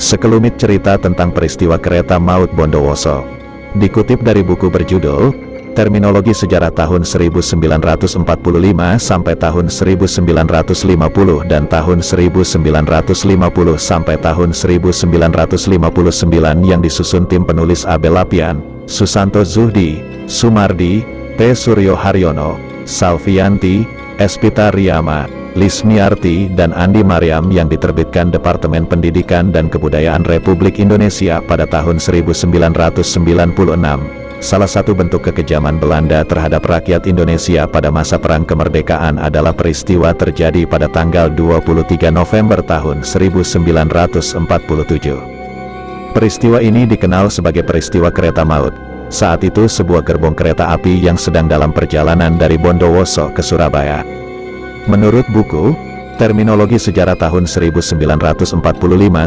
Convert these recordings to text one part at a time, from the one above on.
Sekelumit cerita tentang peristiwa kereta maut Bondowoso. Dikutip dari buku berjudul Terminologi Sejarah tahun 1945 sampai tahun 1950 dan tahun 1950 sampai tahun 1959 yang disusun tim penulis Abel Lapian, Susanto Zuhdi, Sumardi, P. Suryo Haryono, Salvianti, Espita Riyama, Lismiarti dan Andi Mariam yang diterbitkan Departemen Pendidikan dan Kebudayaan Republik Indonesia pada tahun 1996. Salah satu bentuk kekejaman Belanda terhadap rakyat Indonesia pada masa Perang Kemerdekaan adalah peristiwa terjadi pada tanggal 23 November tahun 1947. Peristiwa ini dikenal sebagai peristiwa kereta maut. Saat itu sebuah gerbong kereta api yang sedang dalam perjalanan dari Bondowoso ke Surabaya. Menurut buku Terminologi Sejarah tahun 1945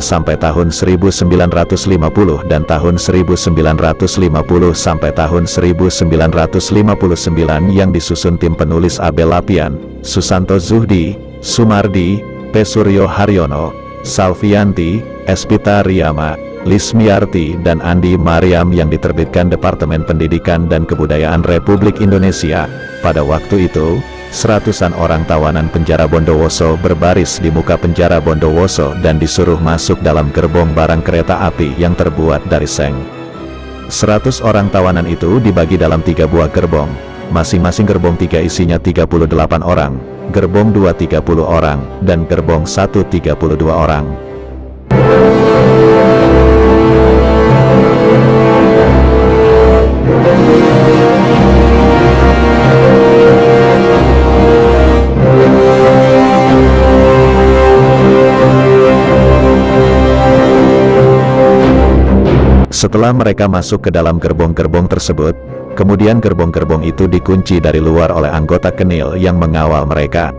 sampai tahun 1950 dan tahun 1950 sampai tahun 1959 yang disusun tim penulis Abel Lapian, Susanto Zuhdi, Sumardi, P. Suryo Haryono, Salvianti, Espita Riyama, Lismiarti dan Andi Mariam yang diterbitkan Departemen Pendidikan dan Kebudayaan Republik Indonesia. Pada waktu itu, seratusan orang tawanan penjara Bondowoso berbaris di muka penjara Bondowoso dan disuruh masuk dalam gerbong barang kereta api yang terbuat dari seng. 100 orang tawanan itu dibagi dalam 3 buah gerbong. Masing-masing gerbong 3 isinya 38 orang, gerbong 2 30 orang, dan gerbong 1 32 orang. Setelah mereka masuk ke dalam gerbong-gerbong tersebut, kemudian gerbong-gerbong itu dikunci dari luar oleh anggota Kenil yang mengawal mereka.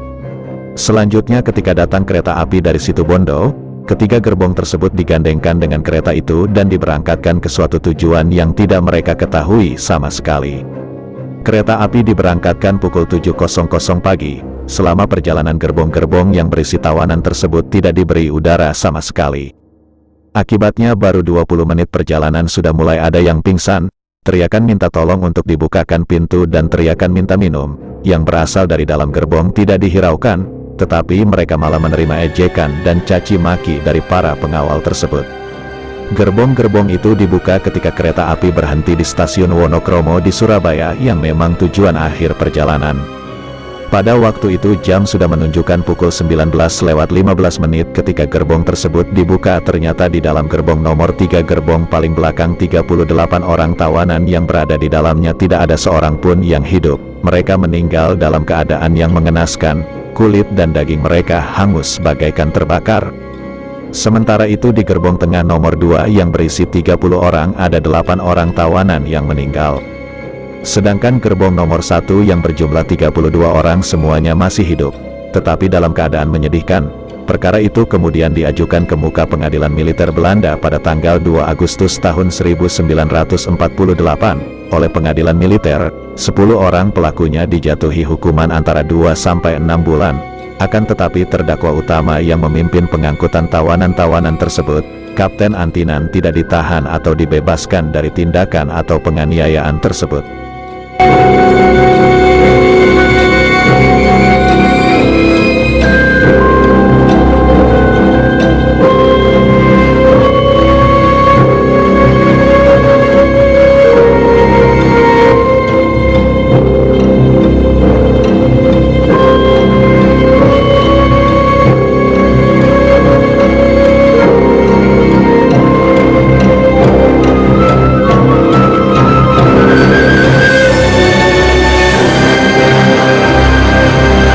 Selanjutnya ketika datang kereta api dari Situbondo, ketiga gerbong tersebut digandengkan dengan kereta itu dan diberangkatkan ke suatu tujuan yang tidak mereka ketahui sama sekali. Kereta api diberangkatkan pukul 7.00 pagi. Selama perjalanan gerbong-gerbong yang berisi tawanan tersebut tidak diberi udara sama sekali. Akibatnya baru 20 menit perjalanan sudah mulai ada yang pingsan, teriakan minta tolong untuk dibukakan pintu dan teriakan minta minum, yang berasal dari dalam gerbong tidak dihiraukan, tetapi mereka malah menerima ejekan dan caci maki dari para pengawal tersebut. Gerbong-gerbong itu dibuka ketika kereta api berhenti di stasiun Wonokromo di Surabaya yang memang tujuan akhir perjalanan. Pada waktu itu jam sudah menunjukkan pukul 19.15 ketika gerbong tersebut dibuka. Ternyata di dalam gerbong nomor 3 gerbong paling belakang 38 orang tawanan yang berada di dalamnya tidak ada seorang pun yang hidup. Mereka meninggal dalam keadaan yang mengenaskan, kulit dan daging mereka hangus bagaikan terbakar. Sementara itu di gerbong tengah nomor 2 yang berisi 30 orang ada 8 orang tawanan yang meninggal. Sedangkan gerbong nomor 1 yang berjumlah 32 orang semuanya masih hidup, tetapi dalam keadaan menyedihkan. Perkara itu kemudian diajukan ke muka pengadilan militer Belanda pada tanggal 2 Agustus tahun 1948. Oleh pengadilan militer, 10 orang pelakunya dijatuhi hukuman antara 2 sampai 6 bulan. Akan tetapi terdakwa utama yang memimpin pengangkutan tawanan-tawanan tersebut, Kapten Antinan, tidak ditahan atau dibebaskan dari tindakan atau penganiayaan tersebut.